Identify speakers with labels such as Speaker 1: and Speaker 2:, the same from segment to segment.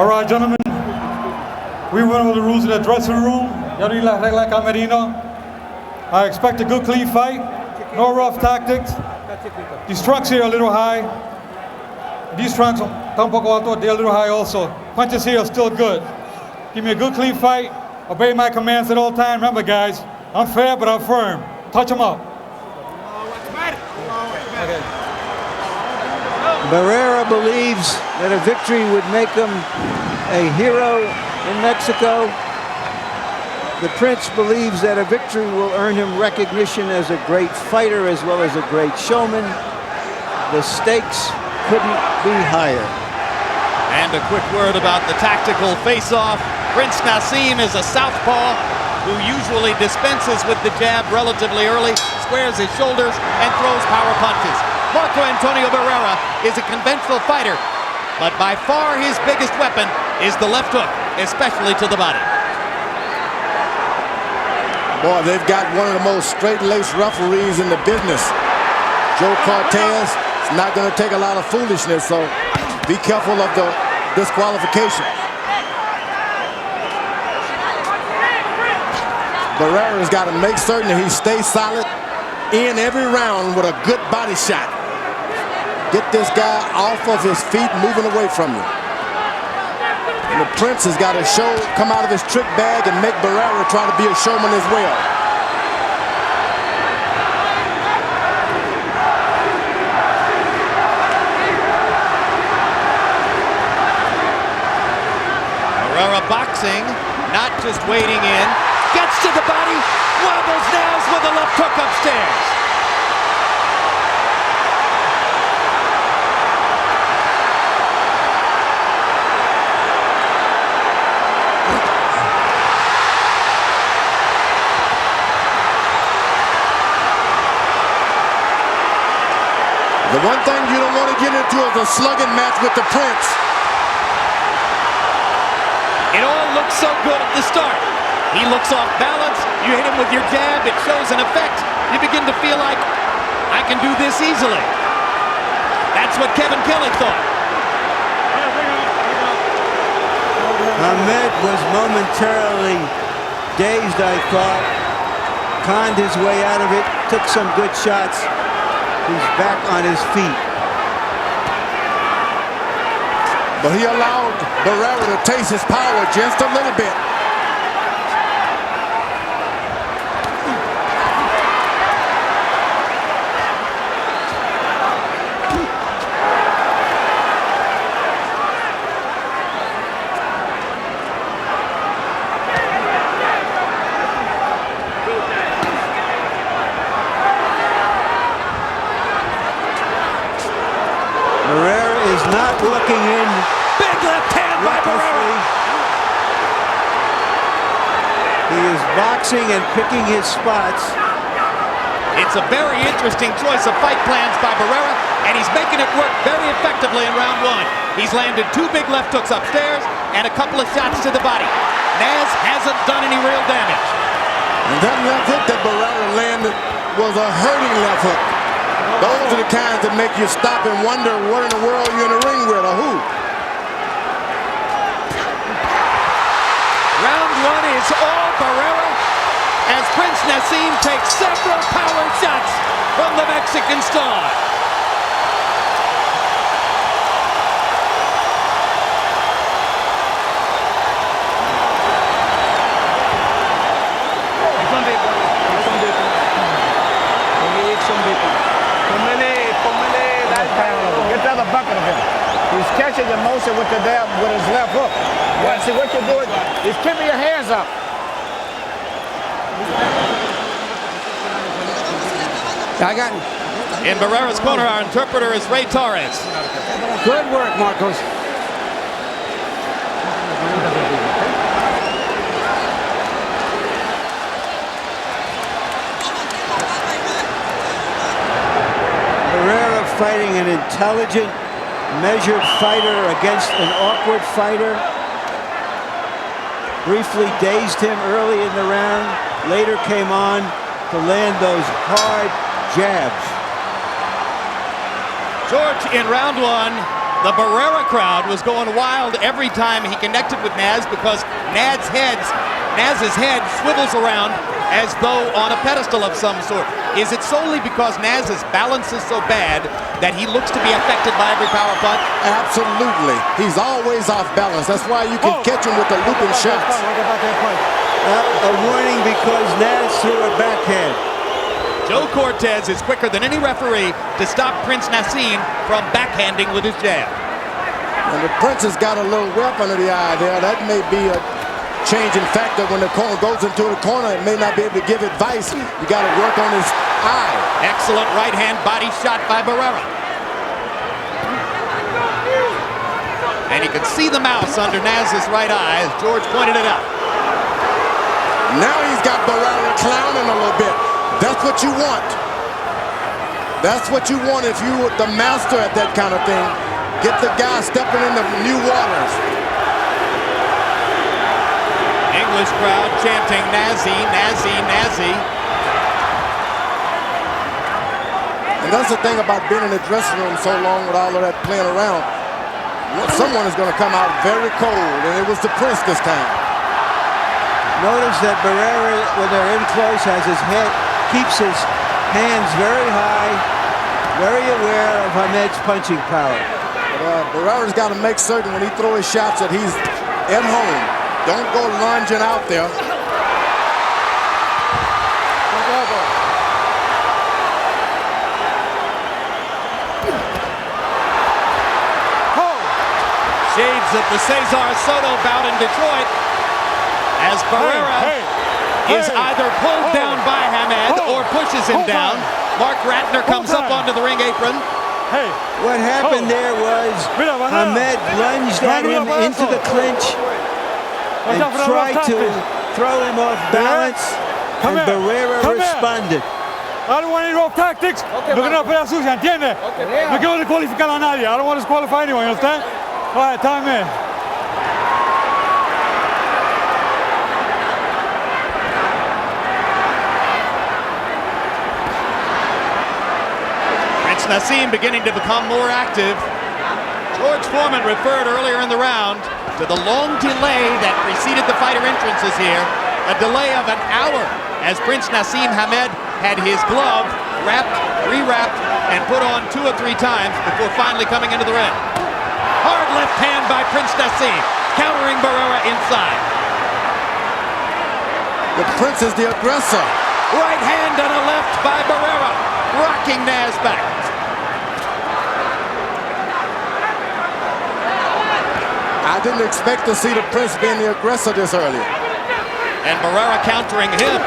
Speaker 1: All right, gentlemen, we went over the rules of the dressing room. Ya vi la regla camerino. I expect a good, clean fight. No rough tactics. These trunks here are a little high. These trunks are un poco alto. They're a little high also. Punches here are still good. Give me a good, clean fight. Obey my commands at all times. Remember, guys, I'm fair, but I'm firm. Touch them up. Okay.
Speaker 2: Barrera believes that a victory would make him a hero in Mexico. The Prince believes that a victory will earn him recognition as a great fighter as well as a great showman. The stakes couldn't be higher.
Speaker 3: And a quick word about the tactical face-off. Prince Naseem is a southpaw who usually dispenses with the jab relatively early, squares his shoulders, and throws power punches. Marco Antonio Barrera is a conventional fighter, but by far his biggest weapon is the left hook, especially to the body.
Speaker 4: Boy, they've got one of the most straight-laced referees in the business. Joe Cortez is not going to take a lot of foolishness, so be careful of the disqualification. Barrera's got to make certain that he stays solid in every round with a good body shot. Get this guy off of his feet, moving away from you. And the Prince has got to come out of his trick bag and make Barrera try to be a showman as well.
Speaker 3: Barrera boxing, not just waiting in. Gets to the body, wobbles nails with a left hook upstairs.
Speaker 4: The one thing you don't want to get into is a slugging match with the Prince.
Speaker 3: It all looks so good at the start. He looks off balance. You hit him with your jab. It shows an effect. You begin to feel like, I can do this easily. That's what Kevin Kelly thought.
Speaker 2: HAMED was momentarily dazed, I thought. Conned his way out of it. Took some good shots. He's back on his feet.
Speaker 4: But he allowed Barrera to taste his power just a little bit.
Speaker 2: Barrera is not looking in.
Speaker 3: Big left hand by Barrera.
Speaker 2: He is boxing and picking his spots.
Speaker 3: It's a very interesting choice of fight plans by Barrera, and he's making it work very effectively in round one. He's landed 2 big left hooks upstairs and a couple of shots to the body. Naz hasn't done any real damage.
Speaker 4: And that left hook that Barrera landed was a hurting left hook. Those are the kinds that make you stop and wonder what in the world you're in the ring with, or who.
Speaker 3: Round one is all Barrera as Prince Naseem takes several power shots from the Mexican star.
Speaker 5: Get the other bucket of him. He's catching the motion with his left hook. Well, see what you're doing is keeping your hands up.
Speaker 2: I got him.
Speaker 3: In Barrera's corner, our interpreter is Ray Torres.
Speaker 2: Good work, Marcos. Barrera fighting an intelligent, measured fighter against an awkward fighter. Briefly dazed him early in the round, later came on to land those hard jabs.
Speaker 3: George, in round one, The Barrera crowd was going wild every time he connected with Naz because Naz's head swivels around as though on a pedestal of some sort. Is it solely because Naz's balance is so bad that he looks to be affected by every power punch?
Speaker 4: Absolutely. He's always off balance. That's why you can catch him with the looping shots.
Speaker 2: A warning because Naz threw a backhand.
Speaker 3: Joe Cortez is quicker than any referee to stop Prince Naseem from backhanding with his jab.
Speaker 4: And the Prince has got a little whelp under the eye there. That may be a changing factor when the corner goes into the corner. It may not be able to give advice. You got to work on his eye.
Speaker 3: Excellent right hand body shot by Barrera. And you can see the mouse under Naz's right eye as George pointed it out.
Speaker 4: Now he's got Barrera clowning a little bit. That's what you want. That's what you want if you were the master at that kind of thing. Get the guy stepping into new waters.
Speaker 3: English crowd chanting Nazi, Nazi, Nazi.
Speaker 4: And that's the thing about being in the dressing room so long with all of that playing around. Someone is going to come out very cold, and it was the Prince this time.
Speaker 2: Notice that Barrera, when they're in close, has his head, keeps his hands very high, very aware of HAMED's punching power.
Speaker 4: Barrera's got to make certain when he throws his shots that he's at home. Don't go lunging out there.
Speaker 3: Shades of the Cesar Soto bout in Detroit as Barrera is either pulled down by HAMED or pushes him down. Mark Ratner comes up onto the ring apron.
Speaker 2: What happened there was HAMED lunged at him into the clinch and tried to throw him off balance, and Barrera responded.
Speaker 1: I don't want any rough tactics. No quiero pelear sucia, ¿entiendes? No quiero descualificar a nadie. I don't want to disqualify anyone, you understand? All right, time in.
Speaker 3: Prince Naseem beginning to become more active. George Foreman referred earlier in the round to the long delay that preceded the fighter entrances here. A delay of an hour as Prince Naseem Hamed had his glove wrapped, rewrapped, and put on 2 or 3 times before finally coming into the ring. Hard left hand by Prince Naseem, countering Barrera inside.
Speaker 4: The Prince is the aggressor.
Speaker 3: Right hand and a left by Barrera, rocking Naz back.
Speaker 4: I didn't expect to see the Prince being the aggressor this early.
Speaker 3: And Barrera countering him.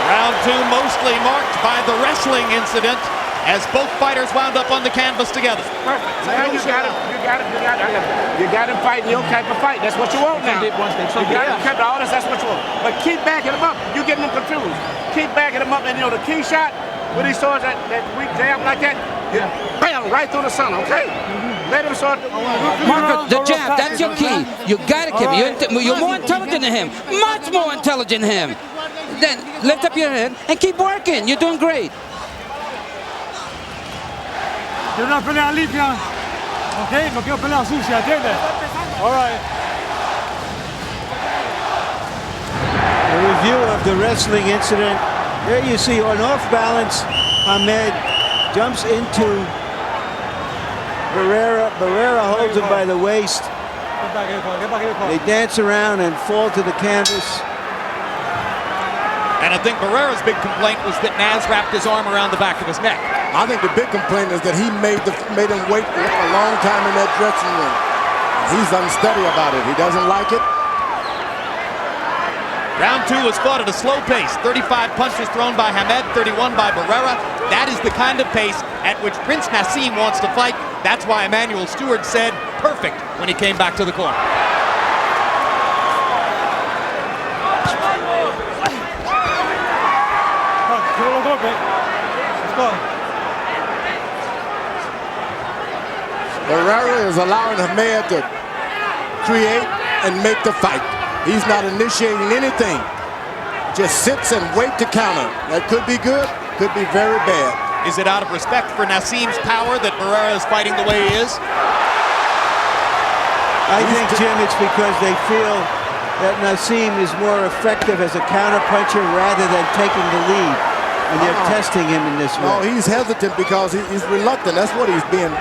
Speaker 3: Round 2 mostly marked by the wrestling incident as both fighters wound up on the canvas together.
Speaker 5: Now you got him fighting your type of fight. That's what you want now. You got him kept all this. That's what you want. But keep backing him up. You getting them confused. Keep backing him up, and you know the key shot when he starts that weak jab like that. Yeah. Bam! Right through the center. Okay. Let him start.
Speaker 6: Marco, the jab. That's your key. You got to keep it. You're more intelligent than him. Much more intelligent than him. Then lift up your head and keep working. You're doing great.
Speaker 1: Quiero una pelea limpia. Okay, no quiero pelea sucia, ¿entiendes? All right.
Speaker 2: A review of the wrestling incident. There you see on off balance, HAMED jumps into Barrera. Barrera holds him by the waist. They dance around and fall to the canvas.
Speaker 3: And I think Barrera's big complaint was that Naz wrapped his arm around the back of his neck.
Speaker 4: I think the big complaint is that he made him wait a long time in that dressing room. He's unsteady about it. He doesn't like it.
Speaker 3: Round 2 was fought at a slow pace. 35 punches thrown by HAMED, 31 by Barrera. That is the kind of pace at which Prince Naseem wants to fight. That's why Emmanuel Stewart said perfect when he came back to the corner.
Speaker 4: Barrera is allowing HAMED to create and make the fight. He's not initiating anything. Just sits and wait to counter. That could be good, could be very bad.
Speaker 3: Is it out of respect for Nasim's power that Barrera is fighting the way he is?
Speaker 2: I think, Jim, it's because they feel that Nasim is more effective as a counterpuncher rather than taking the lead. And they're testing him in this way.
Speaker 4: No, he's hesitant because he's reluctant. That's what he's being.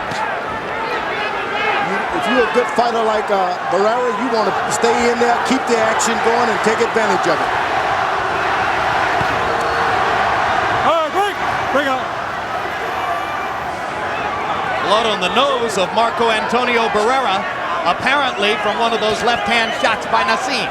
Speaker 4: If you're a good fighter like Barrera, you want to stay in there, keep the action going, and take advantage of it.
Speaker 1: All right, break. Bring out.
Speaker 3: Blood on the nose of Marco Antonio Barrera, apparently from one of those left-hand shots by Nasim.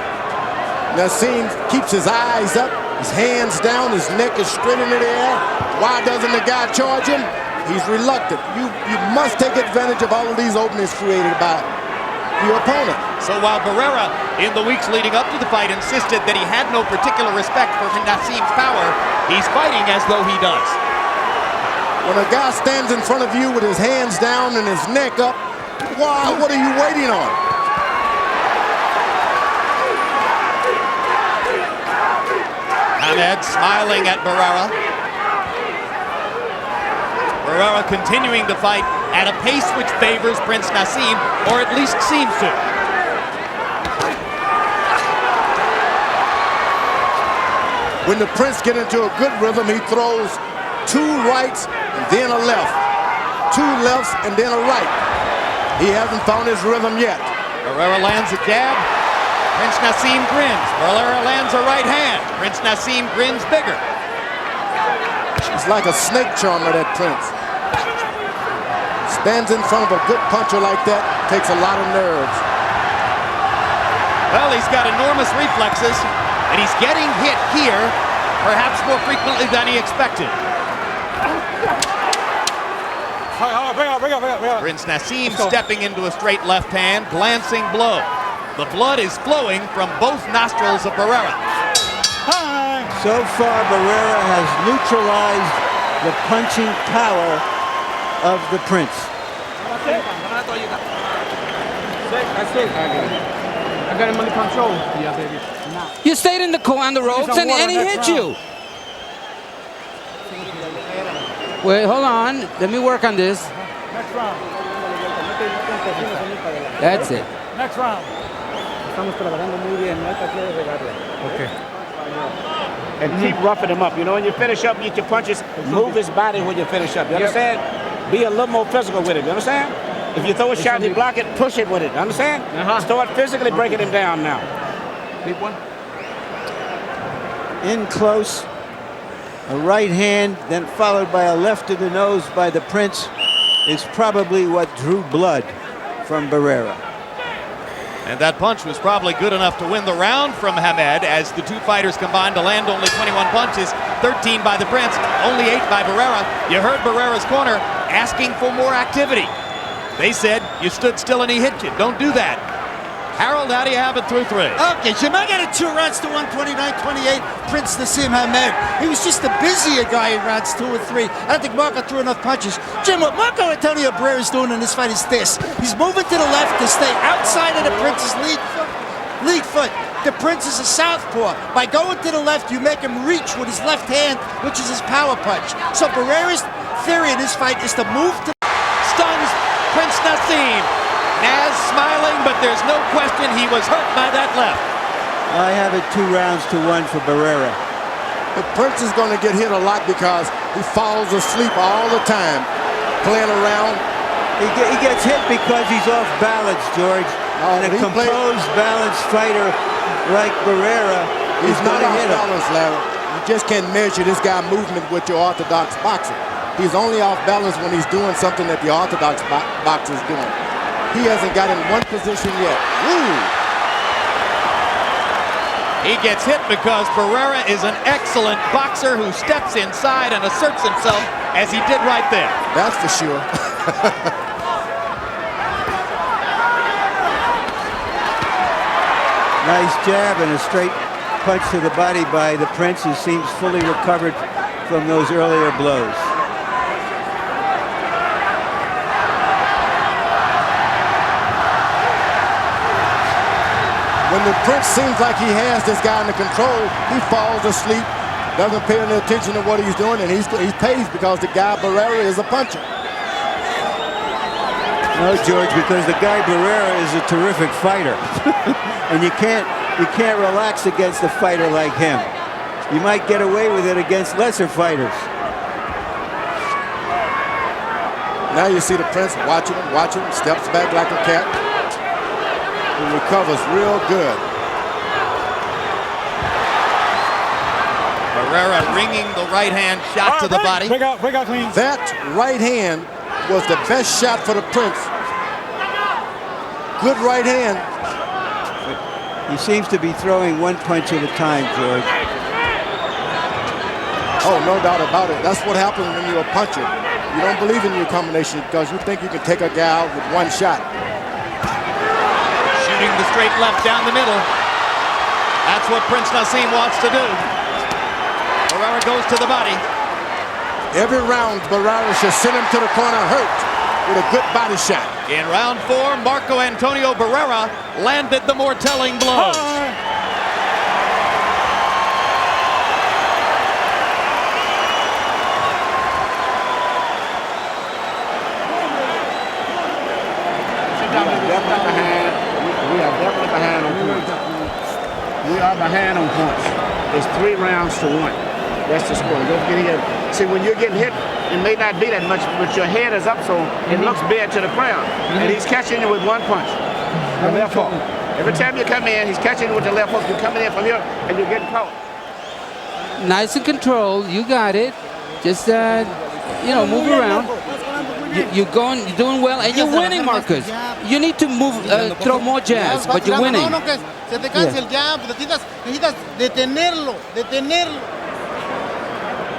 Speaker 4: Nasim keeps his eyes up, his hands down, his neck is straight into the air. Why doesn't the guy charge him? He's reluctant. You must take advantage of all of these openings created by your opponent.
Speaker 3: So while Barrera, in the weeks leading up to the fight, insisted that he had no particular respect for Nasim's power, he's fighting as though he does.
Speaker 4: When a guy stands in front of you with his hands down and his neck up, why? What are you waiting on?
Speaker 3: HAMED smiling at Barrera. Barrera continuing to fight at a pace which favors Prince Nasim, or at least seems to.
Speaker 4: When the Prince gets into a good rhythm, he throws 2 rights and then a left. 2 lefts and then a right. He hasn't found his rhythm yet.
Speaker 3: Barrera lands a jab. Prince Nasim grins. Barrera lands a right hand. Prince Nasim grins bigger.
Speaker 4: He's like a snake charmer, that Prince. Stands in front of a good puncher like that, takes a lot of nerves.
Speaker 3: Well, he's got enormous reflexes, and he's getting hit here, perhaps more frequently than he expected.
Speaker 1: Bring out.
Speaker 3: Prince Nasim stepping into a straight left hand, glancing blow. The blood is flowing from both nostrils of Barrera.
Speaker 2: So far, Barrera has neutralized the punching power of the Prince.
Speaker 5: I got him under control. Yeah, baby.
Speaker 6: You stayed in the corner on the ropes and he hit you. Wait, hold on. Let me work on this.
Speaker 1: Next round.
Speaker 6: That's it.
Speaker 1: Next round.
Speaker 5: Okay. And keep roughing him up. You know, when you finish up, get your punches, move his body when you finish up. You understand? Be a little more physical with it. You understand? If you throw a shot and you block it, push it with it. You understand? Start physically breaking him down now.
Speaker 1: Deep one.
Speaker 2: In close, a right hand, then followed by a left to the nose by the Prince, is probably what drew blood from Barrera.
Speaker 3: And that punch was probably good enough to win the round from HAMED, as the 2 fighters combined to land only 21 punches, 13 by the Prince, only 8 by Barrera. You heard Barrera's corner asking for more activity. They said, you stood still and he hit you. Don't do that. Harold, how do you have it through 3?
Speaker 7: Okay, Jim, I got it 2 rounds to 129-28. Prince Nasim HAMED. He was just a busier guy in rounds 2 and 3. I don't think Marco threw enough punches. Jim, what Marco Antonio Barrera is doing in this fight is this. He's moving to the left to stay outside of the Prince's lead foot. The Prince is a southpaw. By going to the left, you make him reach with his left hand, which is his power punch. So Barrera's theory in this fight is to move to...
Speaker 3: Stuns Prince Nasim. Naz smiling, but there's no question he was hurt by that left.
Speaker 2: I have it 2 rounds to 1 for Barrera.
Speaker 4: The Prince is going to get hit a lot because he falls asleep all the time, playing around.
Speaker 2: He gets hit because he's off balance, George. And a composed, balanced fighter like Barrera is
Speaker 4: He's not
Speaker 2: going to
Speaker 4: off
Speaker 2: hit him.
Speaker 4: balance, Larry. You just can't measure this guy's movement with your orthodox boxer. He's only off balance when he's doing something that the orthodox boxer is doing. He hasn't got in one position yet. Ooh.
Speaker 3: He gets hit because Barrera is an excellent boxer who steps inside and asserts himself, as he did right there.
Speaker 4: That's for sure.
Speaker 2: Nice jab and a straight punch to the body by the Prince, who seems fully recovered from those earlier blows.
Speaker 4: When the Prince seems like he has this guy under control, he falls asleep, doesn't pay any attention to what he's doing, and he pays because the guy Barrera is a puncher.
Speaker 2: No, George, because the guy Barrera is a terrific fighter, and you can't relax against a fighter like him. You might get away with it against lesser fighters.
Speaker 4: Now you see the Prince watching him, steps back like a cat. He recovers real good.
Speaker 3: Barrera ringing the right hand shot to the body.
Speaker 1: Break out clean.
Speaker 4: That right hand was the best shot for the Prince. Good right hand.
Speaker 2: He seems to be throwing one punch at a time, George.
Speaker 4: Oh, no doubt about it. That's what happens when you're a puncher. You don't believe in your combination because you think you can take a guy out with one shot.
Speaker 3: Shooting the straight left down the middle. That's what Prince Naseem wants to do. Barrera goes to the body.
Speaker 4: Every round, Barrera should send him to the corner hurt with a good body shot.
Speaker 3: In round 4, Marco Antonio Barrera landed the more telling blow.
Speaker 5: We are definitely behind on points. We are behind on points. It's 3 rounds to 1. That's the score. Don't get hit. See, when you're getting hit, it may not be that much, but your head is up, so it looks bad to the crowd. And he's catching you with 1 punch. The left hook. Every time you come in, he's catching you with the left hook. You're coming in from here, and you're getting caught.
Speaker 6: Nice and controlled. You got it. Just, move around. You're doing well, and you're winning, Marcus. You need to move, throw more jabs, but you're winning.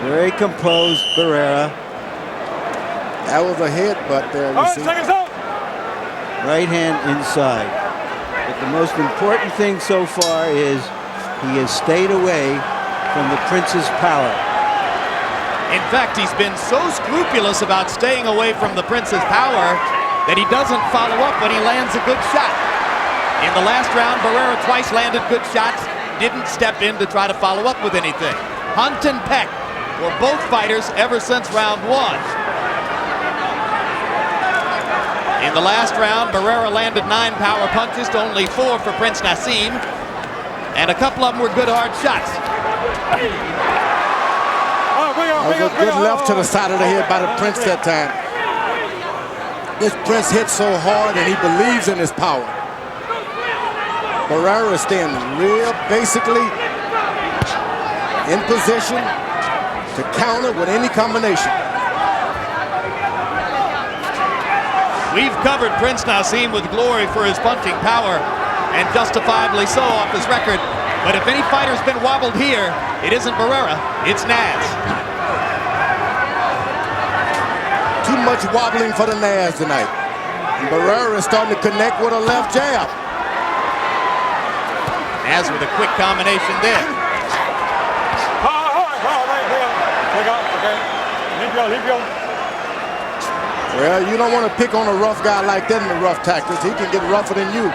Speaker 2: Very composed, Barrera.
Speaker 4: That was a headbutt there.
Speaker 1: All right, seconds out.
Speaker 2: Right hand inside. But the most important thing so far is he has stayed away from the Prince's power.
Speaker 3: In fact, he's been so scrupulous about staying away from the Prince's power that he doesn't follow up when he lands a good shot. In the last round, Barrera twice landed good shots, didn't step in to try to follow up with anything. Hunt and peck for both fighters ever since round 1. In the last round, Barrera landed 9 power punches to only 4 for Prince Naseem, and a couple of them were good hard shots.
Speaker 4: That was a good left to the side of the head by the Prince that time. This Prince hits so hard and he believes in his power. Barrera is staying basically in position to counter with any combination.
Speaker 3: We've covered Prince Naseem with glory for his punching power, and justifiably so off his record. But if any fighter's been wobbled here, it isn't Barrera, it's Naz.
Speaker 4: Too much wobbling for the Naz tonight. And Barrera is starting to connect with a left jab.
Speaker 3: Naz with a quick combination there.
Speaker 4: Well, you don't want to pick on a rough guy like that in the rough tactics. He can get rougher than you.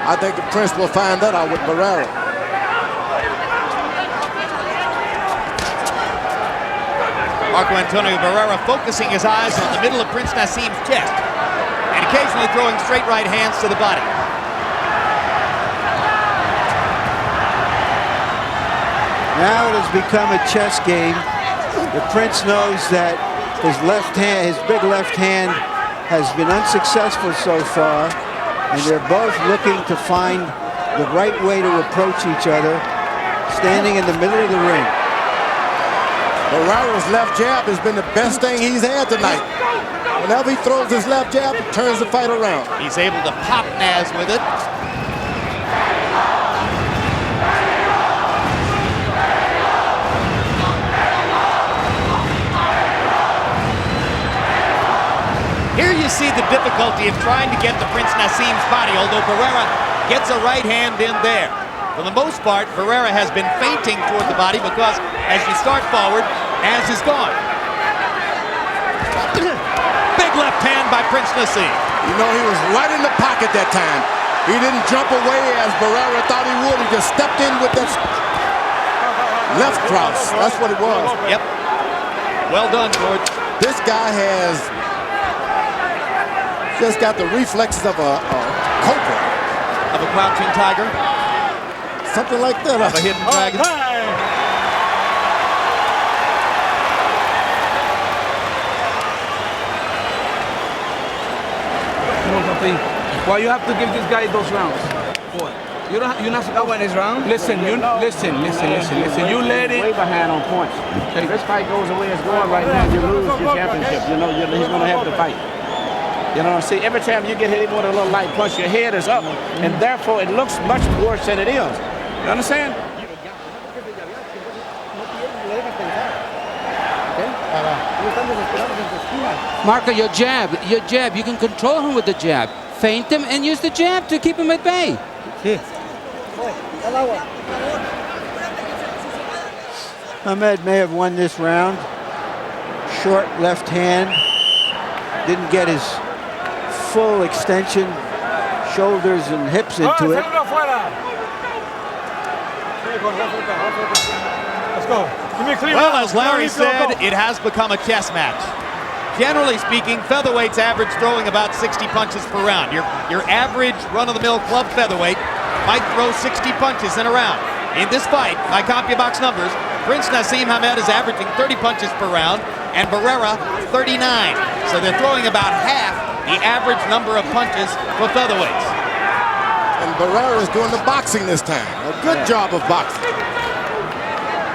Speaker 4: I think the Prince will find that out with Barrera.
Speaker 3: Marco Antonio Barrera focusing his eyes on the middle of Prince Naseem's chest and occasionally throwing straight right hands to the body.
Speaker 2: Now it has become a chess game. The Prince knows that his big left hand has been unsuccessful so far, and they're both looking to find the right way to approach each other, standing in the middle of the ring.
Speaker 4: Barrera's left jab has been the best thing he's had tonight. Whenever he throws his left jab, it turns the fight around.
Speaker 3: He's able to pop Naz with it. Here you see the difficulty of trying to get to Prince Naseem's body, although Barrera gets a right hand in there. For the most part, Barrera has been feinting toward the body because as you start forward, Naz is gone. Big left hand by Prince Naseem.
Speaker 4: You know, he was right in the pocket that time. He didn't jump away as Barrera thought he would. He just stepped in with that left cross. That's what it was.
Speaker 3: Yep. Well done, George.
Speaker 4: This guy has just got the reflexes of a cobra.
Speaker 3: Of a crouching tiger.
Speaker 4: Something like that.
Speaker 3: Of a hidden dragon.
Speaker 5: Why you have to give this guy those rounds? What? You're not supposed to win his round. Listen. You let it. Wave a hand on points. If this fight goes the way it's going right now, you lose your championship. You know he's going to have to fight. You know, see, every time you get hit with a little light punch, your head is up, and therefore it looks much worse than it is. You understand?
Speaker 6: Marco, your jab, you can control him with the jab. Feint him and use the jab to keep him at bay.
Speaker 2: Hamed may have won this round. Short left hand. Didn't get his full extension, shoulders and hips into it.
Speaker 1: Let's go. Give me a clean
Speaker 3: Well,
Speaker 1: round.
Speaker 3: as Larry said, it has become a chess match. Generally speaking, featherweights average throwing about 60 punches per round. Your average run-of-the-mill club featherweight might throw 60 punches in a round. In this fight, my CompuBox numbers, Prince Naseem Hamed is averaging 30 punches per round, and Barrera 39. So they're throwing about half the average number of punches for featherweights.
Speaker 4: And Barrera is doing the boxing this time. A good job of boxing.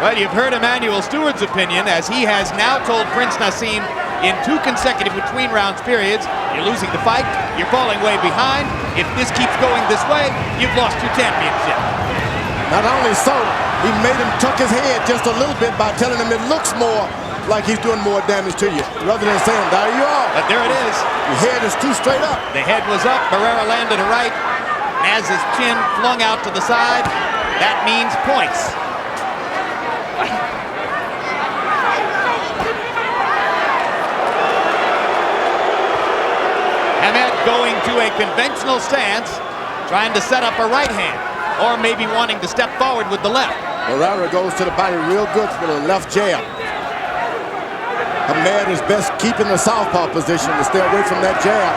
Speaker 3: Well, you've heard Emmanuel Stewart's opinion, as he has now told Prince Naseem in 2 consecutive between rounds periods, you're losing the fight, you're falling way behind. If this keeps going this way, you've lost your championship.
Speaker 4: Not only so, he made him tuck his head just a little bit by telling him it looks more like he's doing more damage to you, rather than saying, there you are.
Speaker 3: But there it is.
Speaker 4: Your head is too straight up.
Speaker 3: The head was up, Barrera landed a right. As his chin flung out to the side, that means points. Hamed going to a conventional stance, trying to set up a right hand, or maybe wanting to step forward with the left.
Speaker 4: Barrera goes to the body real good with a left jab. Hamed is best keeping the southpaw position to stay away from that jab.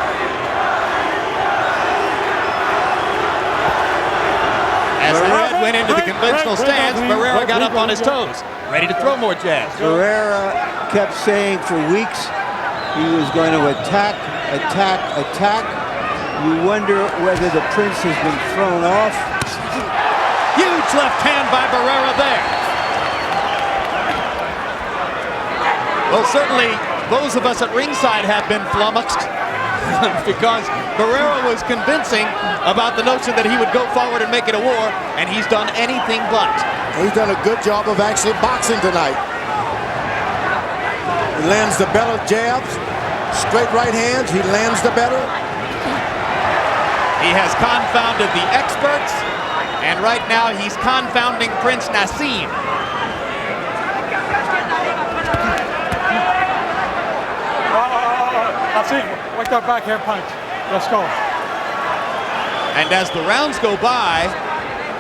Speaker 3: As Hamed went into the conventional stance, Barrera got up on his toes, ready to throw more jabs.
Speaker 2: Barrera kept saying for weeks he was going to attack. You wonder whether the Prince has been thrown off.
Speaker 3: Huge left hand by Barrera there. Well, certainly those of us at ringside have been flummoxed because Barrera was convincing about the notion that he would go forward and make it a war, and he's done anything but.
Speaker 4: He's done a good job of actually boxing tonight. He lands the better jabs, straight right hands, he lands the better.
Speaker 3: He has confounded the experts, and right now he's confounding Prince Naseem.
Speaker 1: Like that backhand punch. Let's go.
Speaker 3: And as the rounds go by,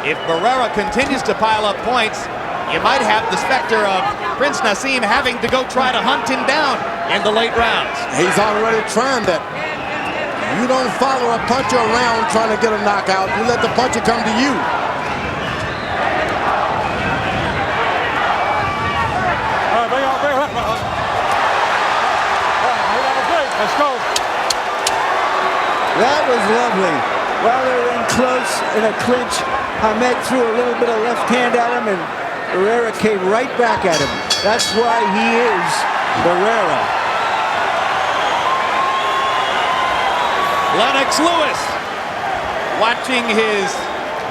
Speaker 3: if Barrera continues to pile up points, you might have the specter of Prince Naseem having to go try to hunt him down in the late rounds.
Speaker 4: He's already trying that. You don't follow a puncher around trying to get a knockout. You let the puncher come to you.
Speaker 1: Let's go.
Speaker 2: That was lovely. While they were in close in a clinch, Hamed threw a little bit of left hand at him, and Barrera came right back at him. That's why he is Barrera.
Speaker 3: Lennox Lewis watching his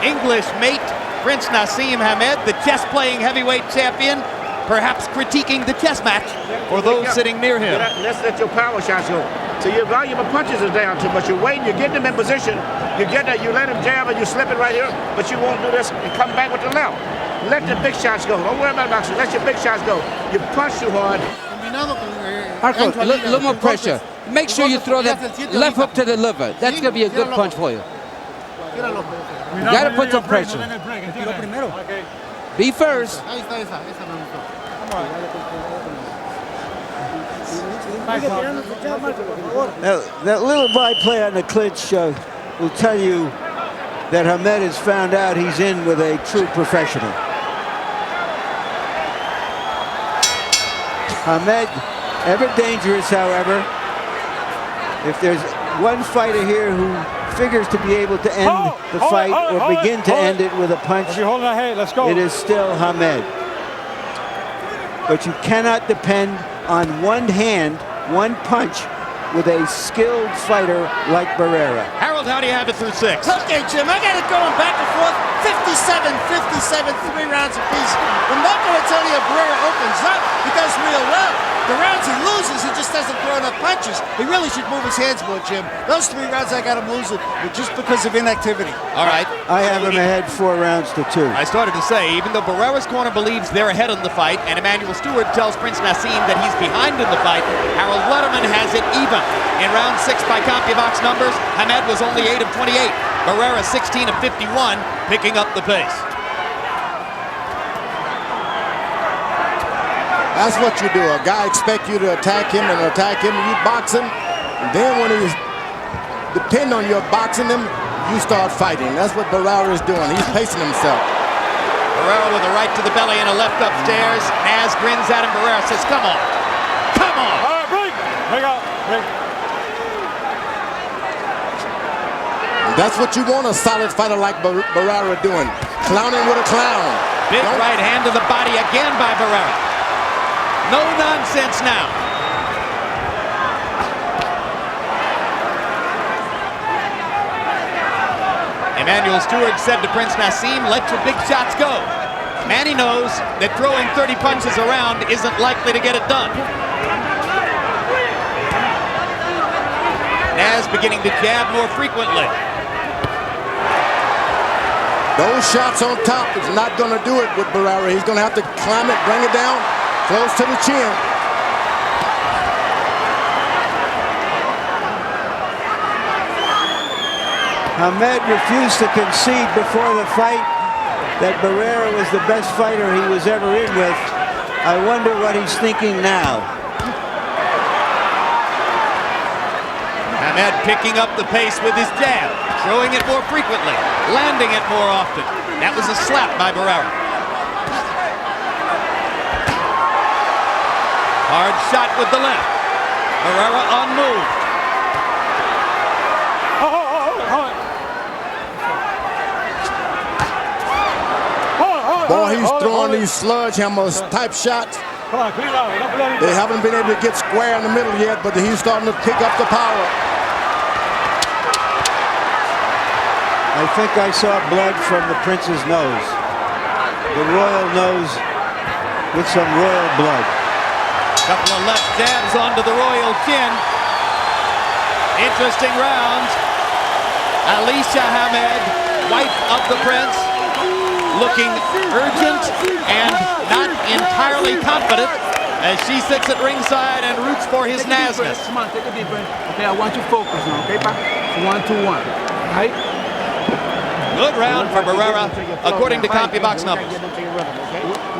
Speaker 3: English mate, Prince Naseem Hamed, the chess-playing heavyweight champion, perhaps critiquing the chess match for those sitting near him.
Speaker 5: Let's let your power shots go. So your volume of punches is down too much. You're waiting, you're getting him in position. You get that, you let him jab and you slip it right here, but you won't do this and come back with the left. Let the big shots go. Don't worry about boxing. Let your big shots go. You punch too hard.
Speaker 6: Marco, a little more pressure. Make sure you throw that left hook to the liver. That's going to be a good punch for you. You gotta put some pressure. Be first.
Speaker 2: Now, that little by-play on the clinch will tell you that HAMED has found out he's in with a true professional. HAMED, ever dangerous, however. If there's one fighter here who figures to be able to end the fight or begin to end it with a punch,
Speaker 1: Let's go.
Speaker 2: it is still HAMED. But you cannot depend on one hand, one punch, with a skilled fighter like Barrera.
Speaker 3: Harold, how do you have it through 6?
Speaker 7: Okay, Jim, I got it going back and forth. 57, 3 rounds apiece. When Marco Antonio Barrera opens up, he does real well. The rounds he loses, he just doesn't throw enough punches. He really should move his hands more, Jim. Those 3 rounds I got him losing, but just because of inactivity.
Speaker 3: All right.
Speaker 2: I have him ahead 4 rounds to 2.
Speaker 3: I started to say, even though Barrera's corner believes they're ahead in the fight, and Emmanuel Stewart tells Prince Nassim that he's behind in the fight, Harold Letterman has it even. In round 6 by CompuBox numbers, HAMED was only 8 of 28. Barrera 16 of 51, picking up the pace.
Speaker 4: That's what you do. A guy expects you to attack him and attack him, and you box him. And then when he's depend on your boxing him, you start fighting. That's what Barrera is doing. He's pacing himself.
Speaker 3: Barrera with a right to the belly and a left upstairs. Naz grins at him. Barrera says, come on. Come on.
Speaker 1: All right, break. Break out. Break.
Speaker 4: That's what you want a solid fighter like Barrera doing. Clowning with a clown.
Speaker 3: Big right hand to the body again by Barrera. No nonsense now. Emmanuel Stewart said to Prince Nassim, let your big shots go. Manny knows that throwing 30 punches around isn't likely to get it done. Naz beginning to jab more frequently.
Speaker 4: Those shots on top is not going to do it with Barrera. He's going to have to climb it, bring it down, close to the chin.
Speaker 2: HAMED refused to concede before the fight that Barrera was the best fighter he was ever in with. I wonder what he's thinking now.
Speaker 3: HAMED picking up the pace with his jab, throwing it more frequently, landing it more often. That was a slap by Barrera. Hard shot with the left. Barrera unmoved.
Speaker 4: Boy, he's throwing these sledgehammers type shots. They haven't been able to get square in the middle yet, but he's starting to pick up the power.
Speaker 2: I think I saw blood from the prince's nose. The royal nose with some royal blood.
Speaker 3: Couple of left jabs onto the royal chin. Interesting rounds. Alicia HAMED, wife of the prince, looking urgent and not entirely confident as she sits at ringside and roots for his Nasness.
Speaker 5: Come on, take a deep breath. Okay, I want you focused now, okay, pa? 1, 2, 1. Right?
Speaker 3: Good round for Barrera, according to CompuBox numbers.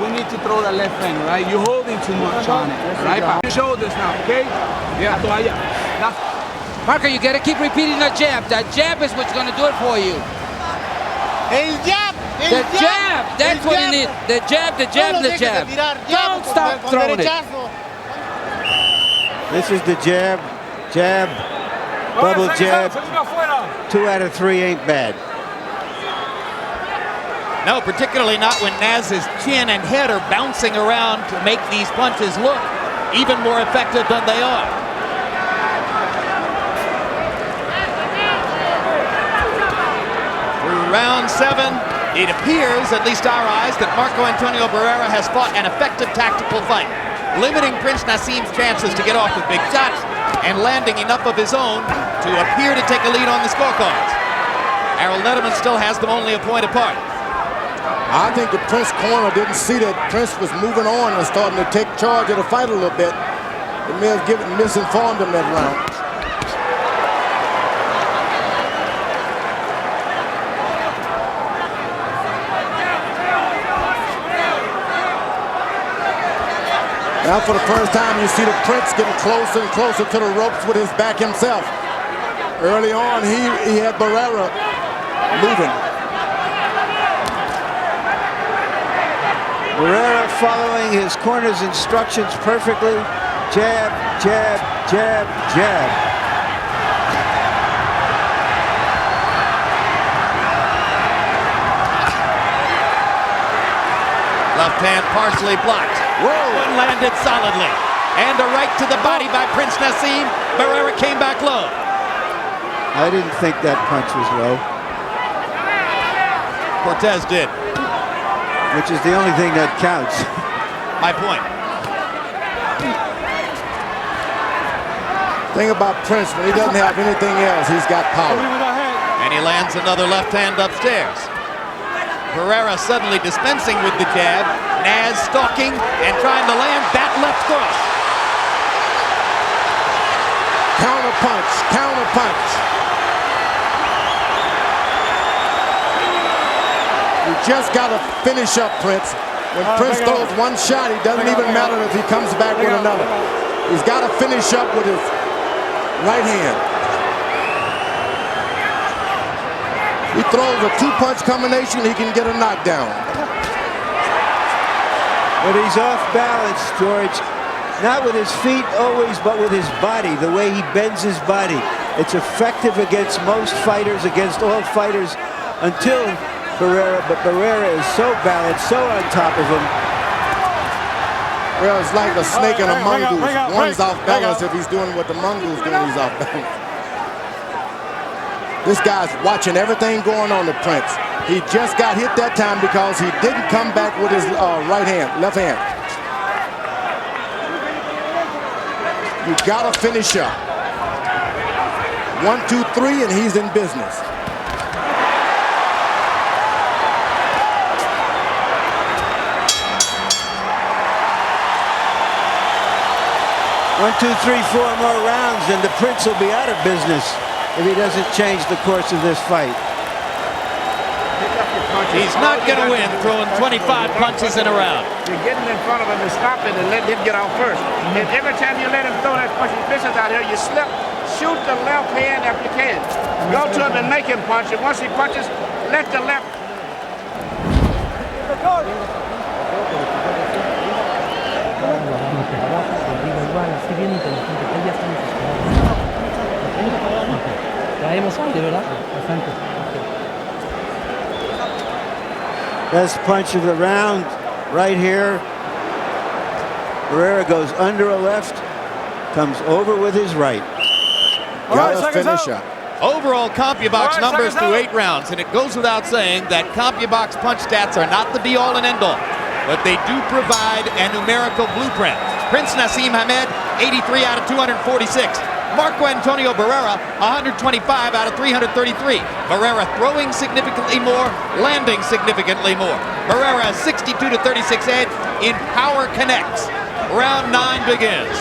Speaker 5: We need to throw the left hand, right? You're holding too much on it, right? Shoulders now, okay? Yeah.
Speaker 6: Marco, you got to keep repeating the jab. That jab is what's going to do it for you.
Speaker 7: El jab!
Speaker 6: The jab! That's what you need. The jab, the jab, the jab. Don't stop throwing it.
Speaker 2: This is the jab, jab, double jab. 2 out of 3 ain't bad.
Speaker 3: No, particularly not when Naz's chin and head are bouncing around to make these punches look even more effective than they are. Through round 7, it appears, at least our eyes, that Marco Antonio Barrera has fought an effective tactical fight, limiting Prince Nassim's chances to get off with big shots and landing enough of his own to appear to take a lead on the scorecards. Harold Letterman still has them only a point apart.
Speaker 4: I think the Prince corner didn't see that Prince was moving on and starting to take charge of the fight a little bit. It may have misinformed him that round. Now for the first time, you see the Prince getting closer and closer to the ropes with his back himself. Early on, he had Barrera moving.
Speaker 2: Barrera following his corner's instructions perfectly. Jab, jab, jab, jab.
Speaker 3: Left hand partially blocked.
Speaker 4: Whoa!
Speaker 3: One landed solidly. And a right to the body by Prince Naseem. Barrera came back low.
Speaker 2: I didn't think that punch was low.
Speaker 3: Cortez did.
Speaker 2: Which is the only thing that counts.
Speaker 3: My point.
Speaker 4: Thing about Prince, when he doesn't have anything else, he's got power.
Speaker 3: And he lands another left hand upstairs. Barrera suddenly dispensing with the jab. Naz stalking and trying to land that left cross.
Speaker 4: Counter punch, counter punch. You just got to finish up, Prince. When Prince throws one shot, it doesn't even matter if he comes back with another. He's got to finish up with his right hand. He throws a two-punch combination, he can get a knockdown.
Speaker 2: But he's off balance, George. Not with his feet always, but with his body, the way he bends his body. It's effective against most fighters, against all fighters, until Barrera. But Barrera is so balanced, so on top of him.
Speaker 4: Well, it's like a snake and a mongoose. One's off balance. If he's doing what the mongoose doing, he's off balance. This guy's watching everything going on to Prince. He just got hit that time because he didn't come back with his left hand. You gotta finish up. 1, 2, 3, and he's in business.
Speaker 2: One, two, three, 4 more rounds, and the Prince will be out of business if he doesn't change the course of this fight.
Speaker 3: He's not going to win throwing 25 punches in a round.
Speaker 5: You're getting in front of him and stopping and letting him get out first. And every time you let him throw that punch, vicious out here, you slip, shoot the left hand if you can. Go to him and make him punch. And once he punches, let the left.
Speaker 2: Best punch of the round right here. Barrera goes under a left, comes over with his right.
Speaker 4: Gotta finish up.
Speaker 3: Overall CompuBox numbers through 8 rounds, and it goes without saying that CompuBox punch stats are not the be-all and end-all, but they do provide a numerical blueprint. Prince Naseem Hamed, 83 out of 246. Marco Antonio Barrera, 125 out of 333. Barrera throwing significantly more, landing significantly more. Barrera has 62 to 36 edge in power connects. Round 9 begins.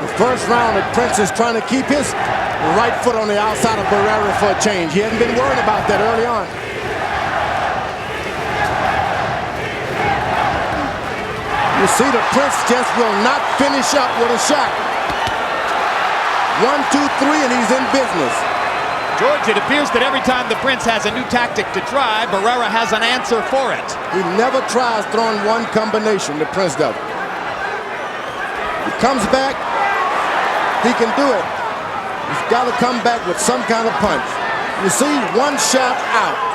Speaker 4: The first round, the Prince is trying to keep his right foot on the outside of Barrera for a change. He hadn't been worried about that early on. You see the Prince just will not finish up with a shot. 1, 2, 3, and he's in business.
Speaker 3: George, it appears that every time the Prince has a new tactic to try, Barrera has an answer for it.
Speaker 4: He never tries throwing one combination, the Prince does. He comes back, he can do it. He's got to come back with some kind of punch. You see, one shot out.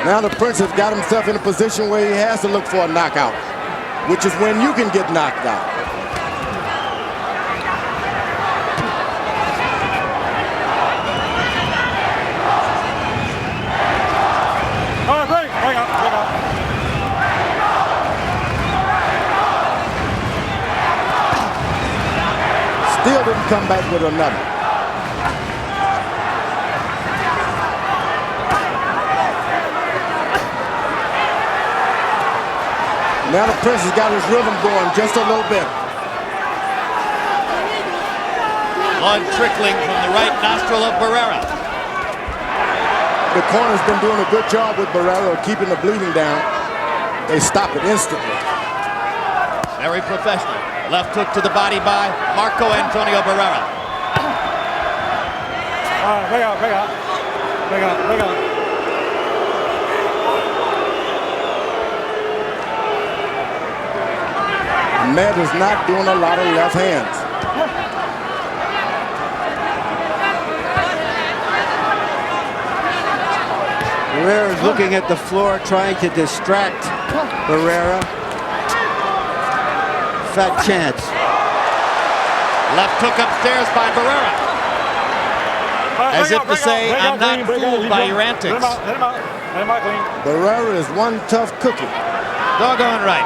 Speaker 4: Now the Prince has got himself in a position where he has to look for a knockout, which is when you can get knocked out. Still didn't come back with another. Now the Prince has got his rhythm going just a little bit.
Speaker 3: Blood trickling from the right nostril of Barrera.
Speaker 4: The corner's been doing a good job with Barrera of keeping the bleeding down. They stop it instantly.
Speaker 3: Very professional. Left hook to the body by Marco Antonio Barrera.
Speaker 1: All right, break out, break out. Break out, break out.
Speaker 4: Hamed is not doing a lot of left hands.
Speaker 2: Barrera is looking at the floor, trying to distract Barrera. Fat chance.
Speaker 3: Left hook upstairs by Barrera. As if to say, I'm not fooled by your antics.
Speaker 1: Let him out. Let him out clean.
Speaker 4: Barrera is one tough cookie.
Speaker 3: Doggone right.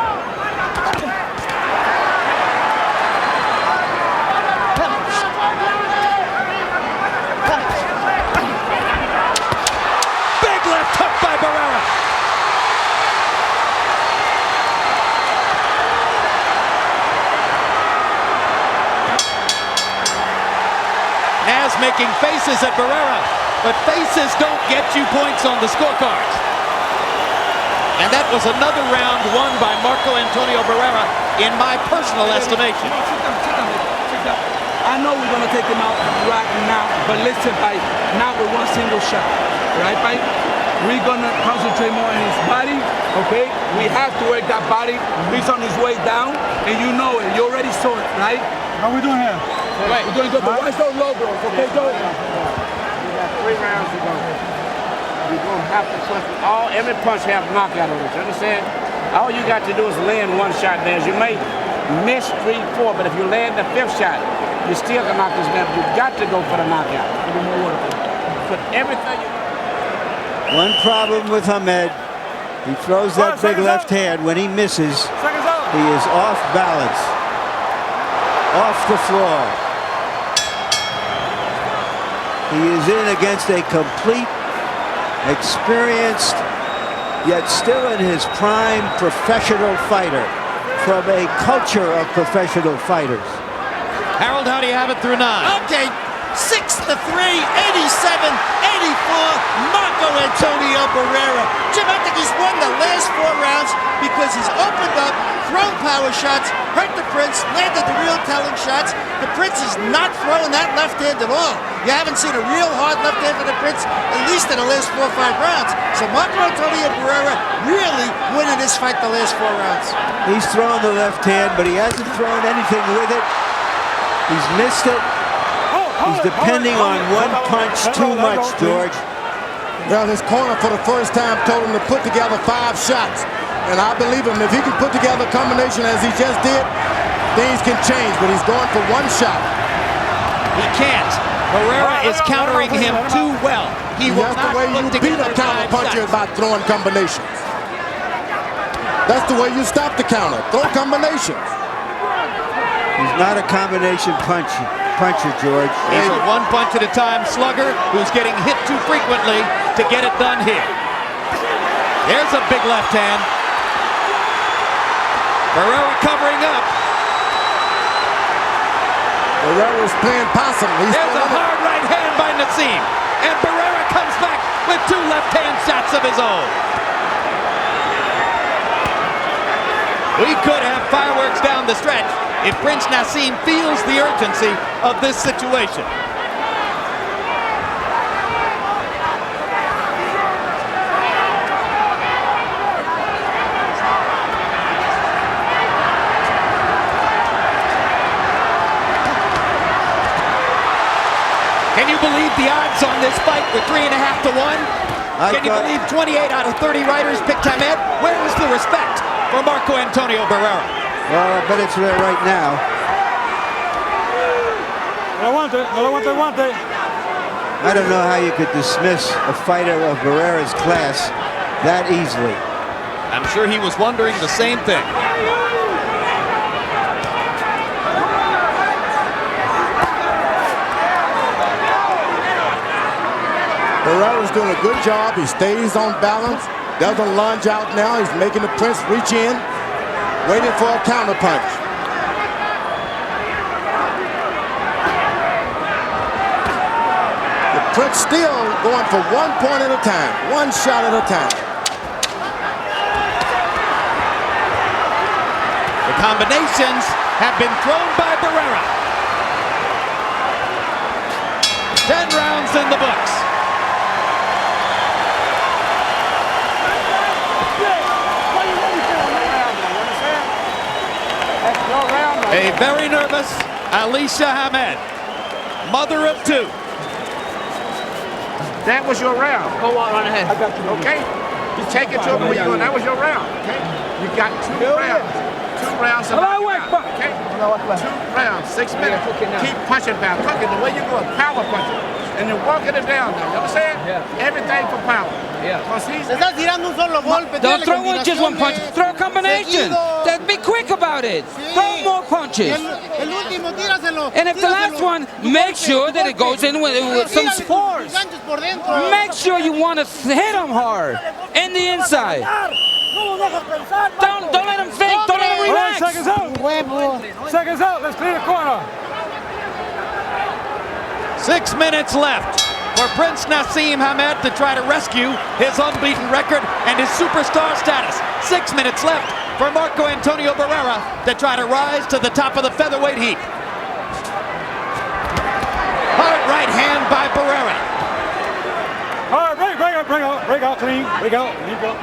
Speaker 3: Big left hook by Barrera. Naz making faces at Barrera, but faces don't get you points on the scorecards. And that was another round won by Marco Antonio Barrera, in my personal estimation.
Speaker 8: I know we're going to take him out right now, but listen, Pai, not with one single shot, right, Pai? We're going to concentrate more on his body, okay? We have to work that body. He's on his way down, and you know it. You already saw it, right?
Speaker 1: How we doing here?
Speaker 8: Right. We're doing good, but watch those low blows, okay, Joe?
Speaker 5: We got 3 rounds to go. You're going to have to punch. Every punch have knockout on it, you understand? All you got to do is land one shot there. You may miss 3, 4, but if you land the 5th shot, you still can knock this man. You got to go for the knockout. Put everything you...
Speaker 2: One problem with Hamed, he throws that big left hand. When he misses, he is off balance, off the floor. He is in against a complete, experienced, yet still in his prime professional fighter from a culture of professional fighters.
Speaker 3: Harold, how do you have it through 9?
Speaker 7: Okay, 6-3, 87, 84, Marco Antonio Barrera. Jim, I think he's won the last 4 rounds because he's opened up, thrown power shots, hurt the Prince, landed the real telling shots. The Prince is not throwing that left hand at all. You haven't seen a real hard left hand for the Prince, at least in the last 4 or 5 rounds. So Marco Antonio Barrera really winning this fight the last 4 rounds.
Speaker 2: He's thrown the left hand, but he hasn't thrown anything with it. He's missed it. He's depending on one punch too much, George.
Speaker 4: Well, his corner for the first time told him to put together 5 shots. And I believe him. If he can put together a combination as he just did, things can change. But he's going for 1 shot.
Speaker 3: He can't. Barrera is countering him too well. He will
Speaker 4: That's
Speaker 3: not
Speaker 4: the way you
Speaker 3: put
Speaker 4: beat
Speaker 3: together
Speaker 4: a counter
Speaker 3: 5
Speaker 4: puncher
Speaker 3: shots.
Speaker 4: by throwing combinations. That's the way you stop the counter. Throw combinations.
Speaker 2: He's not a combination puncher, George.
Speaker 3: He's a 1 punch at a time slugger who's getting hit too frequently to get it done here. There's a big left hand. Barrera covering up.
Speaker 4: Barrera's playing possum.
Speaker 3: There's a hard right hand by Naseem. And Barrera comes back with 2 left-hand shots of his own. We could have fireworks down the stretch if Prince Naseem feels the urgency of this situation. Can you believe the odds on this fight were 3.5 to 1? Can you believe 28 out of 30 writers picked Hamed? Where is the respect for Marco Antonio Barrera?
Speaker 2: Well, I bet it's there right now. I don't know how you could dismiss a fighter of Barrera's class that easily.
Speaker 3: I'm sure he was wondering the same thing.
Speaker 4: Barrera's doing a good job. He stays on balance. Doesn't lunge out now. He's making the Prince reach in, waiting for a counter punch. Prince still going for 1 point at a time, 1 shot at a time.
Speaker 3: The combinations have been thrown by Barrera. 10 rounds in the books. A very nervous Alicia Hamed, mother of 2.
Speaker 5: That was your round.
Speaker 6: Go on ahead.
Speaker 5: I got you. Okay? You take it to him where you're going. That was your round. Okay? You got 2 rounds. 2 rounds. Okay? 2 rounds, 6 minutes. Keep punching down. Cooking the way you're going. Power punching. And you're walking it down now. You understand?
Speaker 8: Yeah.
Speaker 5: Everything for power.
Speaker 8: Yeah.
Speaker 6: Don't throw just one punch. Throw a combination. Be quick about it. Throw more punches. And if the last one, make sure that it goes in with some force. Make sure you want to hit him hard in the inside. Don't let him think. Don't let him
Speaker 1: All right,
Speaker 6: relax.
Speaker 1: seconds out. Seconds out. Let's clear the corner.
Speaker 3: 6 minutes left for Prince Naseem Hamed to try to rescue his unbeaten record and his superstar status. 6 minutes left for Marco Antonio Barrera to try to rise to the top of the featherweight heap. Hard right hand by Barrera.
Speaker 1: All right, break out, clean, break out, leave go.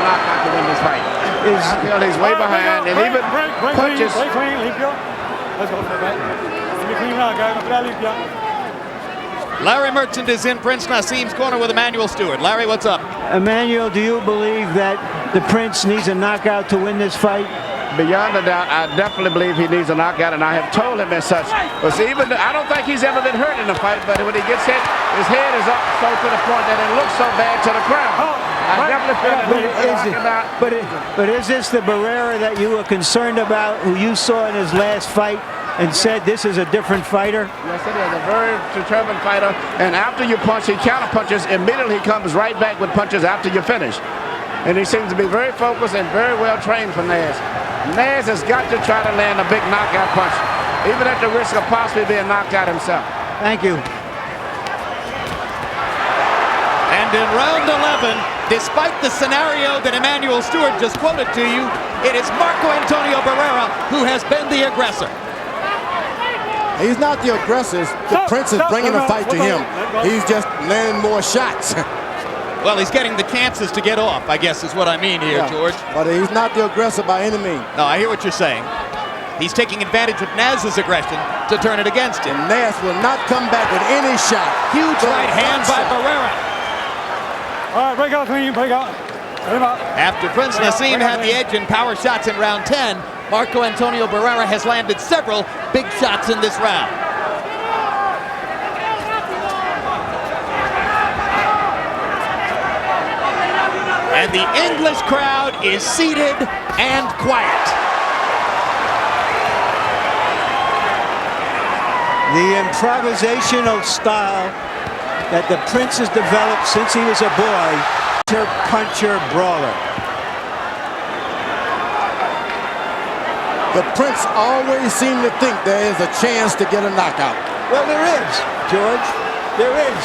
Speaker 5: Not to win this fight. I feel he's way behind, and even punches.
Speaker 1: Break clean, limpio. Let's go for the back. Let me clean now, guys.
Speaker 3: Larry Merchant is in Prince Naseem's corner with Emmanuel Stewart. Larry, what's up?
Speaker 2: Emmanuel, do you believe that the Prince needs a knockout to win this fight?
Speaker 5: Beyond a doubt, I definitely believe he needs a knockout, and I have told him as such. But see, I don't think he's ever been hurt in a fight, but when he gets hit, his head is up so to the point that it looks so bad to the crowd. I definitely feel that he needs a knockout.
Speaker 2: But is this the Barrera that you were concerned about, who you saw in his last fight and said this is a different fighter?
Speaker 5: Yes, it is. A very determined fighter. And after you punch, he counter punches. Immediately he comes right back with punches after you finish. And he seems to be very focused and very well trained for Naz. Naz has got to try to land a big knockout punch, even at the risk of possibly being knocked out himself.
Speaker 2: Thank you.
Speaker 3: And in round 11, despite the scenario that Emmanuel Stewart just quoted to you, it is Marco Antonio Barrera who has been the aggressor.
Speaker 4: He's not the aggressor. The Prince is bringing the fight to him. He's just landing more shots.
Speaker 3: Well, he's getting the chances to get off, I guess is what I mean here,
Speaker 4: Yeah,
Speaker 3: George.
Speaker 4: but he's not the aggressor by any means.
Speaker 3: No, I hear what you're saying. He's taking advantage of Naz's aggression to turn it against him.
Speaker 4: Naz will not come back with any shot.
Speaker 3: Huge right hand by Barrera.
Speaker 1: All right, break out, clean, break out. Let him out.
Speaker 3: After Prince Naseem had the edge in power shots in round 10, Marco Antonio Barrera has landed several big shots in this round. And the English crowd is seated and quiet.
Speaker 2: The improvisational style that the Prince has developed since he was a boy, puncher, brawler.
Speaker 4: The Prince always seemed to think there is a chance to get a knockout.
Speaker 2: Well, there is, George. There is.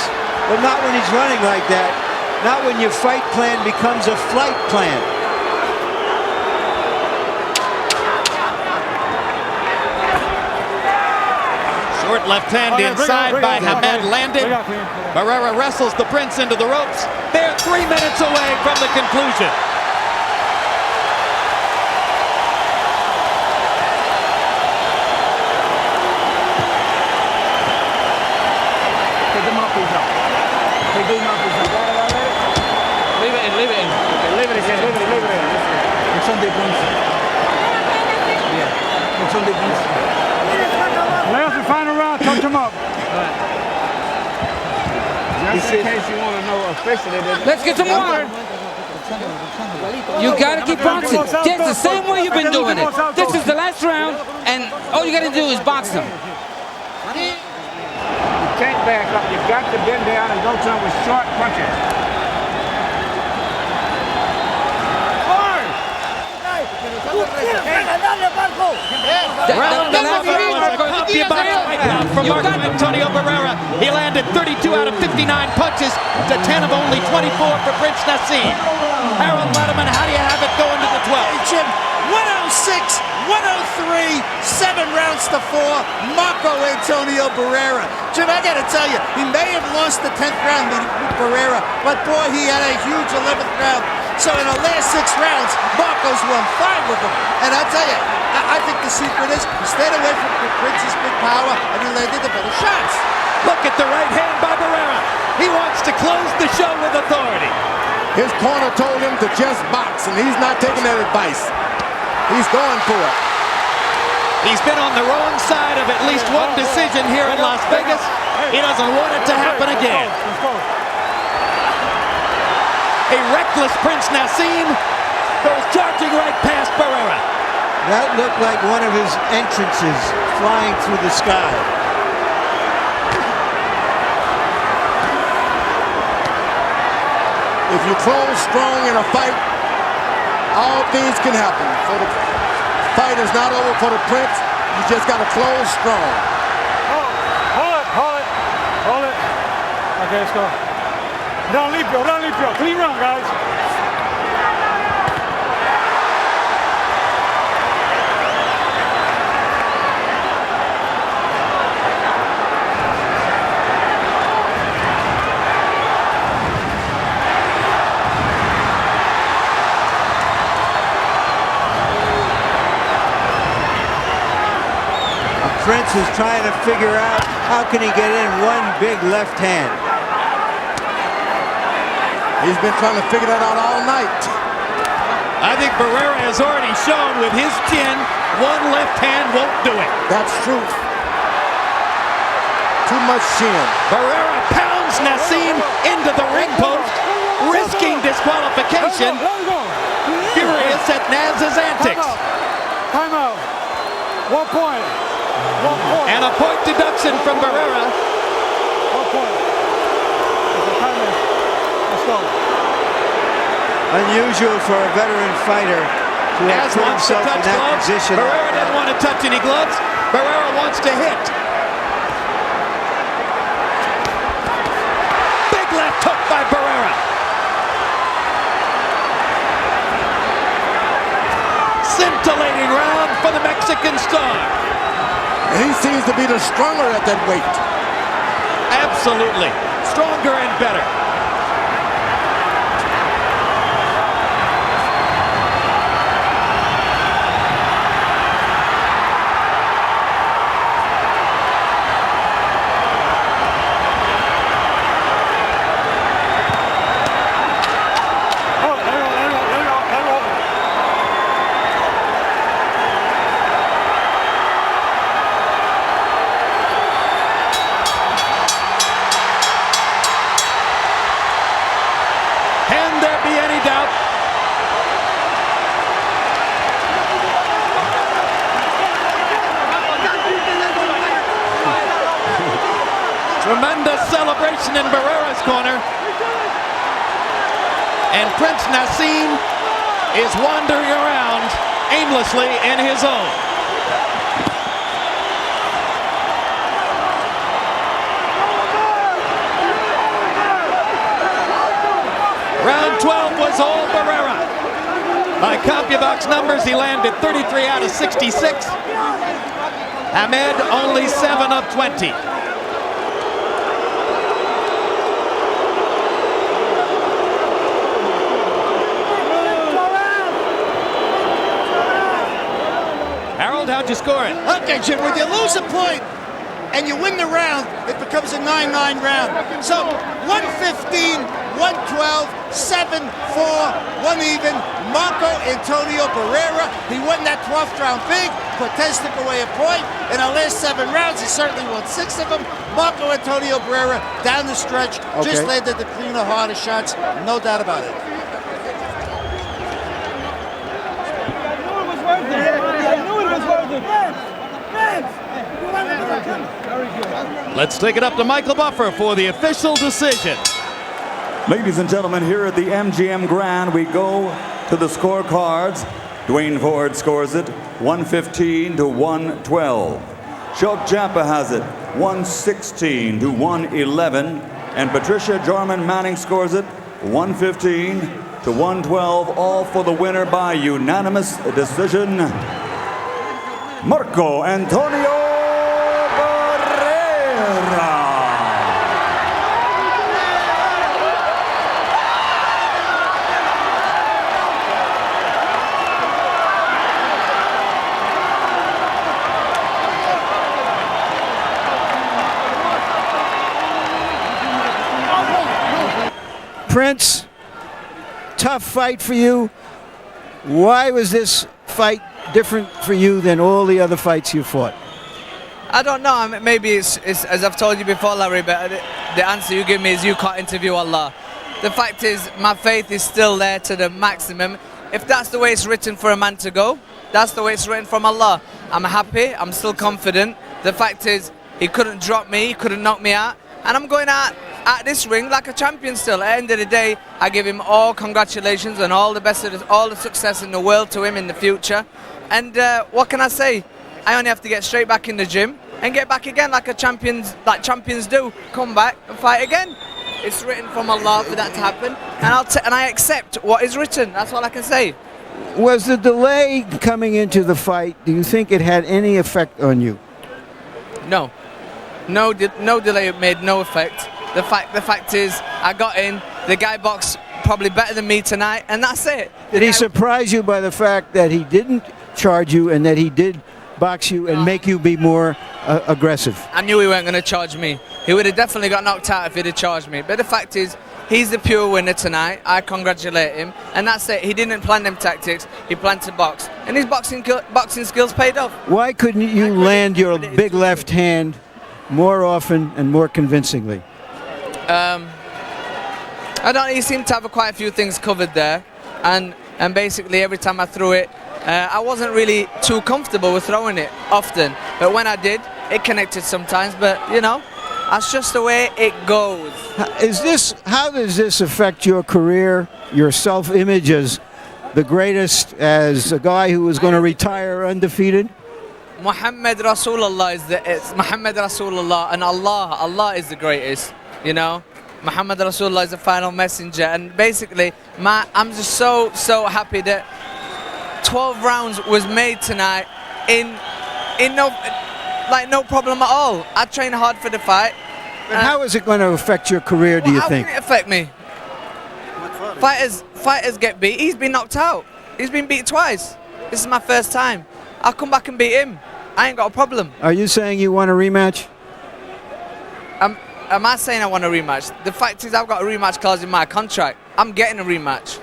Speaker 2: But not when he's running like that. Not when your fight plan becomes a flight plan.
Speaker 3: Short left hand inside by Hamed landed. Barrera wrestles the Prince into the ropes. They're 3 minutes away from the conclusion.
Speaker 8: Take the mouthpiece out. Take the mouthpiece out. Leave it in, leave it in.
Speaker 5: Okay, leave it in.
Speaker 8: It's on the points. Yeah, it's on the points.
Speaker 1: Last and final round, touch him up.
Speaker 5: Just in case you want to know officially.
Speaker 6: Let's get some more. You gotta keep boxing. Just the same way you've been doing it. This is the last round, and all you gotta do is box them.
Speaker 5: You can't back up. You got to bend down and go to him with short punches.
Speaker 1: Hard!
Speaker 3: Round 11 was a concubine wipeout from Marco Antonio Barrera. He landed 32 out of 59 punches to 10 of only 24 for Prince Nassim. Harold Letterman, how do you have it going to the 12th?
Speaker 7: Hey, Jim, 106, 103, 7 rounds to 4, Marco Antonio Barrera. Jim, I got to tell you, he may have lost the 10th round with Barrera, but boy, he had a huge 11th round. So in the last 6 rounds, Marco's won 5 of them. And I'll tell you, I think the secret is he stayed away from Prince's big power and he landed the better shots.
Speaker 3: Look at the right hand by Barrera. He wants to close the show with authority.
Speaker 4: His corner told him to just box, and he's not taking that advice. He's going for it.
Speaker 3: He's been on the wrong side of at least one decision here in Las Vegas. He doesn't want it to happen again. A reckless Prince Nassim goes charging right past Barrera.
Speaker 2: That looked like one of his entrances flying through the sky.
Speaker 4: If you close strong in a fight, all things can happen. So the fight is not over for the Prince. You just got to close strong.
Speaker 1: Hold it. Okay, let's go. Round limpio. Clean round, guys.
Speaker 2: Prince is trying to figure out how can he get in one big left hand.
Speaker 4: He's been trying to figure that out all night.
Speaker 3: I think Barrera has already shown with his chin, one left hand won't do it.
Speaker 4: That's true. Too much chin.
Speaker 3: Barrera pounds Nassim into the ring post, risking disqualification. Furious at Naz's antics.
Speaker 1: Time out. 1 point.
Speaker 3: And a point deduction from Barrera.
Speaker 1: 1 point. Let's go.
Speaker 2: Unusual for a veteran fighter to have
Speaker 3: Naz
Speaker 2: put
Speaker 3: wants to
Speaker 2: himself in
Speaker 3: touch
Speaker 2: that
Speaker 3: gloves.
Speaker 2: position.
Speaker 3: Barrera didn't want to touch any gloves. Barrera wants to hit. Big left hook by Barrera. Scintillating round for the Mexican star.
Speaker 4: And he seems to be the stronger at that weight.
Speaker 3: Absolutely. Stronger and better. Tremendous celebration in Barrera's corner. And Prince Nassim is wandering around aimlessly in his own. Round 12 was all Barrera. By CompuBox numbers, he landed 33 out of 66. HAMED only 7 of 20. Harold, how'd you score it?
Speaker 7: Okay, Jim, when you lose a point and you win the round, it becomes a 9-9 round. So 115, 112, 7-4, 1 even. Marco Antonio Barrera, he won that 12th round big. Cortez took away a point. In the last 7 rounds, he certainly won 6 of them. Marco Antonio Barrera, down the stretch, just landed the cleaner, harder shots. No doubt about it.
Speaker 3: Let's take it up to Michael Buffer for the official decision.
Speaker 9: Ladies and gentlemen, here at the MGM Grand, we go to the scorecards. Dwayne Ford scores it 115 to 112. Shok Jampa has it 116 to 111. And Patricia Jarman Manning scores it 115 to 112, all for the winner by unanimous decision, Marco Antonio Barrera.
Speaker 2: Prince, tough fight for you. Why was this fight different for you than all the other fights you fought?
Speaker 10: I don't know. I mean, maybe it's as I've told you before, Larry, but the answer you give me is you can't interview Allah. The fact is, my faith is still there to the maximum. If that's the way it's written for a man to go, that's the way it's written from Allah. I'm happy. I'm still confident. The fact is, he couldn't drop me. He couldn't knock me out. And I'm going out at this ring like a champion still. At the end of the day, I give him all congratulations and all the best of all the success in the world to him in the future. And what can I say? I only have to get straight back in the gym and get back again like champions do. Come back and fight again. It's written from Allah for that to happen, and I accept what is written. That's all I can say.
Speaker 2: Was the delay coming into the fight, do you think it had any effect on you?
Speaker 10: No. No delay made no effect. The fact is, I got in. The guy boxed probably better than me tonight, and that's it.
Speaker 2: Did he surprise you by the fact that he didn't charge you and that he did box you and make you be more aggressive?
Speaker 10: I knew he weren't going to charge me. He would have definitely got knocked out if he'd have charged me. But the fact is, he's the pure winner tonight. I congratulate him, and that's it. He didn't plan them tactics. He planned to box, and his boxing skills paid off.
Speaker 2: Why couldn't you land your big left hand more often and more convincingly?
Speaker 10: I don't know, he seemed to have quite a few things covered there, and basically every time I threw it, I wasn't really too comfortable with throwing it often, but when I did, it connected sometimes. But you know, that's just the way it goes.
Speaker 2: How does this affect your career, your self-image as the greatest, as a guy who is going to retire undefeated?
Speaker 10: Muhammad Rasulullah it's Muhammad Rasulullah, and Allah is the greatest, you know. Muhammad Rasulullah is the final messenger, and basically I'm just so happy that 12 rounds was made tonight in no problem at all. I trained hard for the fight.
Speaker 2: But how is it going to affect your career, do you think?
Speaker 10: How can it affect me? Fighters get beat. He's been knocked out. He's been beat twice. This is my first time. I'll come back and beat him. I ain't got a problem.
Speaker 2: Are you saying you want a rematch?
Speaker 10: Am I saying I want a rematch? The fact is, I've got a rematch clause in my contract. I'm getting a rematch.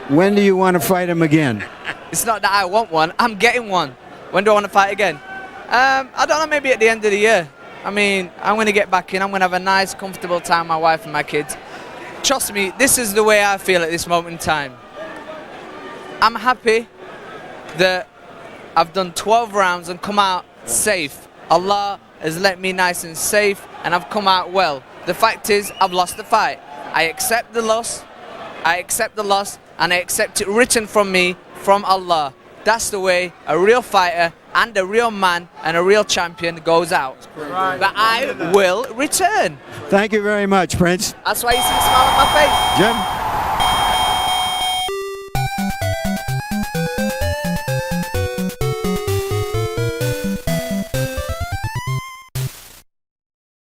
Speaker 2: When do you want to fight him again?
Speaker 10: It's not that I want one. I'm getting one. When do I want to fight again? I don't know, maybe at the end of the year. I mean, I'm going to get back in. I'm going to have a nice, comfortable time with my wife and my kids. Trust me, this is the way I feel at this moment in time. I'm happy that I've done 12 rounds and come out safe. Allah has let me nice and safe, and I've come out well. The fact is, I've lost the fight. I accept the loss. And I accept it written from me, from Allah. That's the way a real fighter and a real man and a real champion goes out. Right. But I will return.
Speaker 2: Thank you very much, Prince.
Speaker 10: That's why you see a smile on my face.
Speaker 2: Jim?